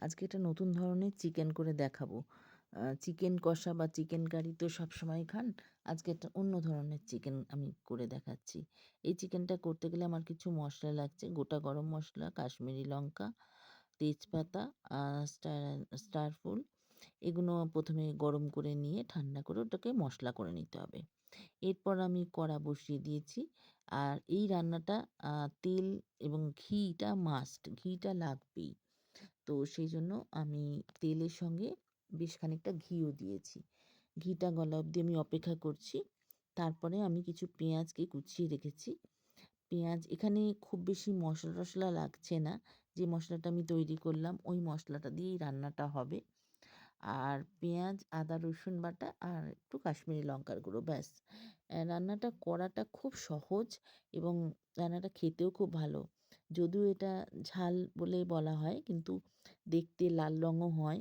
আজকে একটা নতুন ধরনের চিকেন করে দেখাবো। চিকেন কষা বা চিকেন কারি তো সবসময় খান। আজকে একটা অন্য ধরনের চিকেন আমি করে দেখাচ্ছি। এই চিকেনটা করতে গেলে আমার কিছু মশলা লাগছে। গোটা গরম মশলা, কাশ্মীরি লঙ্কা, তেজপাতা, আ স্টার স্টার ফুল এগুলো ১ম এ গরম করে নিয়ে ঠান্ডা করে ওটাকে মশলা করে নিতে হবে। এরপর আমি কড়া বসিয়ে দিয়েছি। আর এই রান্নাটা তেল এবং ঘিটা মাস্ট। ঘিটা লাগবেই। তো সেইজন্য আমি তেলের সঙ্গে বেশ খানিকটা ঘিও দিয়েছি। ঘিটা গলা অবধি আমি অপেক্ষা করছি। তারপরে আমি কিছু পেঁয়াজকে কুচিয়ে রেখেছি। পেঁয়াজ এখানে খুব বেশি মশলা-টশলা লাগছে না। যে মশলাটা আমি তৈরি করলাম ওই মশলাটা দিয়েই রান্নাটা হবে। আর পেঁয়াজ, আদা, রসুন বাটা আর একটু কাশ্মীরি লঙ্কার গুঁড়ো ব্যাস। রান্নাটা করাটা খুব সহজ এবং রান্নাটা খেতেও খুব ভালো। যদিও এটা ঝাল বলে বলা হয় কিন্তু দেখতে লাল রঙও হয়।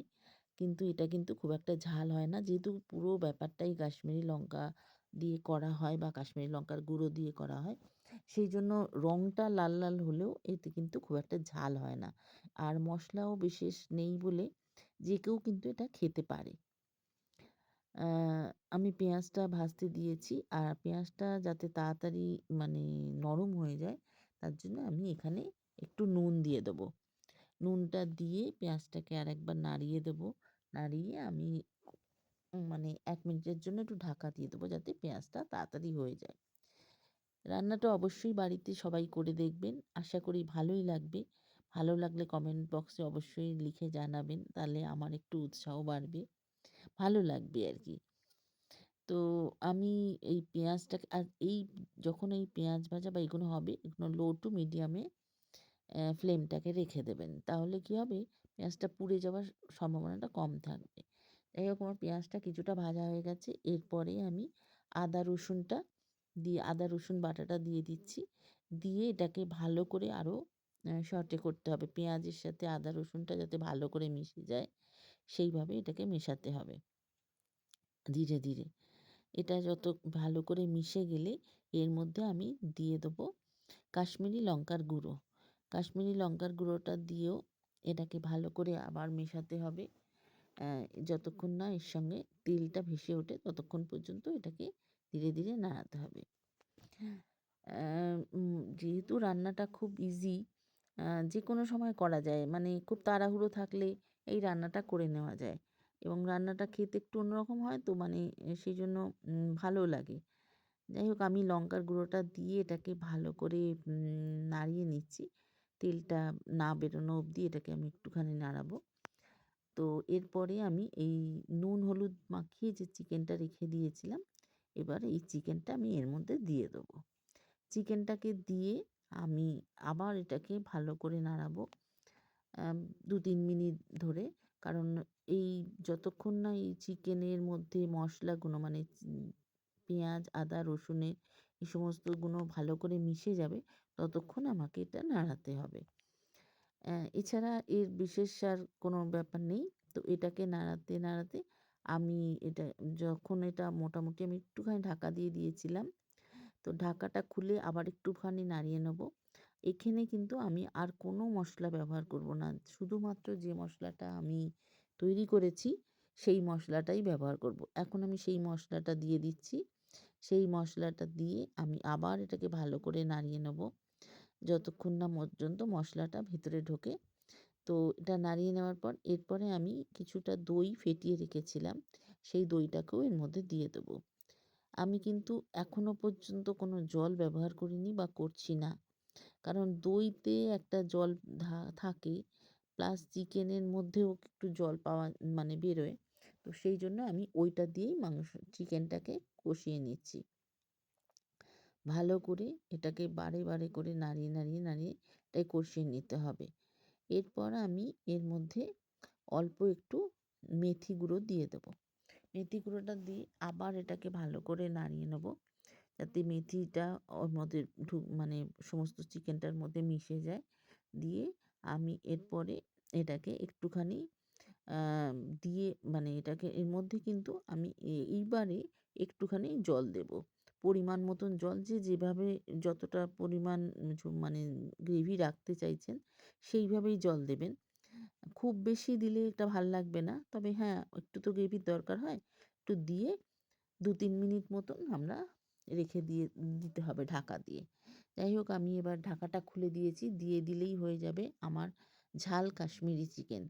কিন্তু এটা কিন্তু খুব একটা ঝাল হয় না। যেহেতু পুরো ব্যাপারটাই কাশ্মীরি লঙ্কা দিয়ে করা হয় বা কাশ্মীরি লঙ্কার গুঁড়ো দিয়ে করা হয়। সেইজন্য রঙটা লাল, লাল হলেও এতে কিন্তু খুব একটা ঝাল হয় না। আর মশলাও বিশেষ নেই বলে যে কেউ কিন্তু এটা খেতে পারে। আ আমি পেঁয়াজটা ভাজতে দিয়েছি। আর পেঁয়াজটা যাতে তাড়াতাড়ি মানে নরম হয়ে যায় তার জন্য আমি এখানে একটু নুন দিয়ে দেবো। নুনটা দিয়ে পেঁয়াজটাকে আরেকবার নাড়িয়ে দেবো। নাড়িয়ে আমি মানে ১ মিনিটের জন্য একটু ঢাকা দিয়ে দেবো যাতে পেঁয়াজটা তাড়াতাড়ি হয়ে যায়। রান্নাটা অবশ্যই বাড়িতে সবাই করে দেখবেন। আশা করি ভালোই লাগবে। ভালো লাগলে কমেন্ট বক্সে অবশ্যই লিখে জানাবেন। তাহলে আমার একটু উৎসাহ বাড়বে। ভালো লাগবে আরকি। তো আমি এই পেঁয়াজটাকে আর এই যখন এই পেঁয়াজ ভাজা বা এগুলো হবে এগুলো লো টু মিডিয়ামে ফ্লেমটাকে রেখে দেবেন। তাহলে কি হবে পেঁয়াজটা পুড়ে যাওয়ার সম্ভাবনাটা কম থাকবে। যাই হোক আমার পেঁয়াজটা কিছুটা ভাজা হয়ে গেছে। এরপরে আমি আদা রসুনটা আদা রসুন বাটাটা দিয়ে দিচ্ছি। দিয়ে এটাকে ভালো করে আরও সটে করতে হবে। পেঁয়াজের সাথে আদা রসুনটা যাতে ভালো করে মিশে যায় সেইভাবে এটাকে মেশাতে হবে ধীরে, ধীরে। এটা যত ভালো করে মিশে গেলে এর মধ্যে আমি দিয়ে দেবো কাশ্মীরি লঙ্কার গুঁড়ো। কাশ্মীরি লঙ্কার গুঁড়োটা দিয়েও এটাকে ভালো করে আবার মেশাতে হবে। যতক্ষণ না এর সঙ্গে তেলটা ভেসে ওঠে ততক্ষণ পর্যন্ত এটাকে ধীরে, ধীরে নাড়াতে হবে। যেহেতু রান্নাটা খুব ইজি যেকোনো সময় করা যায়। মানে খুব তাড়াহুড়ো থাকলে এই রান্নাটা করে নেওয়া যায় এবং রান্নাটা খেতে একটু অন্যরকম হয় তো মানে সেইজন্য ভালোও লাগে। যাই হোক আমি লঙ্কার গুঁড়োটা দিয়ে এটাকে ভালো করে নাড়িয়ে নিচ্ছি। তেলটা না বেরোনো অবধি এটাকে আমি একটুখানি নাড়াবো। তো এরপরে আমি এই নুন হলুদ মাখিয়ে যে চিকেনটা রেখে দিয়েছিলাম, এবার এই চিকেনটা আমি এর মধ্যে দিয়ে দেবো। চিকেনটাকে দিয়ে আমি আবার এটাকে ভালো করে নাড়াবো ২-৩ মিনিট ধরে। কারণ এই যতক্ষণ না এই চিকেনের মধ্যে মশলাগুলো মানে পেঁয়াজ, আদা, রসুনের এই সমস্ত গুলো ভালো করে মিশে যাবে ততক্ষণ আমাকে এটা নাড়াতে হবে। এছাড়া এর বিশেষ আর কোনো ব্যাপার নেই। তো এটাকে নাড়াতে, নাড়াতে আমি এটা যখন এটা মোটামুটি আমি একটুখানি ঢাকা দিয়ে দিয়েছিলাম। তো ঢাকাটা খুলে আবার একটুখানি নাড়িয়ে নেব। এখানে কিন্তু আমি আর কোনো মশলা ব্যবহার করব না। শুধুমাত্র যে মশলাটা আমি তৈরি করেছি সেই মশলাটাই ব্যবহার করব। এখন আমি সেই মশলাটা দিয়ে দিচ্ছি। সেই মশলাটা দিয়ে আমি আবার এটাকে ভালো করে নাড়িয়ে নেব। যতক্ষণ না পর্যন্ত মশলাটা ভেতরে ঢোকে। তো এটা নাড়িয়ে নেওয়ার পর এরপরে আমি কিছুটা দই ফেটিয়ে রেখেছিলাম। সেই দইটাকেও এর মধ্যে দিয়ে দেবো। আমি কিন্তু এখনো পর্যন্ত কোনো জল ব্যবহার করিনি বা করছি না। কারণ দইতে একটা জল থাকে প্লাস চিকেনের মধ্যেও একটু জল পাওয়া মানে বেরোয়। তো সেই জন্য আমি ওইটা দিয়েই চিকেনটাকে কষিয়ে নিচ্ছি। ভালো করে এটাকে বারে, বারে করে নাড়িয়ে, নাড়িয়ে, নাড়িয়ে এটাকে কষিয়ে নিতে হবে। এরপর আমি এর মধ্যে অল্প একটু মেথি গুঁড়ো দিয়ে দেবো। মেথি গুঁড়োটা দিয়ে আবার এটাকে ভালো করে নাড়িয়ে নেব যাতে মেথিটা ওর মধ্যে মানে সমস্ত চিকেনটার মধ্যে মিশে যায়। দিয়ে আমি এরপরে এটাকে একটুখানি দিয়ে মানে এটাকে এর মধ্যে কিন্তু আমি এইবারে একটুখানি জল দেব। পরিমাণ মতন জল যে যেভাবে যতটা পরিমাণ মানে গ্রেভি রাখতে চাইছেন সেইভাবেই জল দেবেন। খুব বেশি দিলে এটা ভাল লাগবে না। তবে হ্যাঁ, একটু তো গ্রেভির দরকার হয়। একটু দিয়ে ২-৩ মিনিট মতন আমরা রেখে দিতে হবে ঢাকা দিয়ে। যাই হোক আমি এবার ঢাকাটা খুলে দিয়েছি। দিয়ে দিলেই হয়ে যাবে আমার ঝাল কাশ্মীরি চিকেন।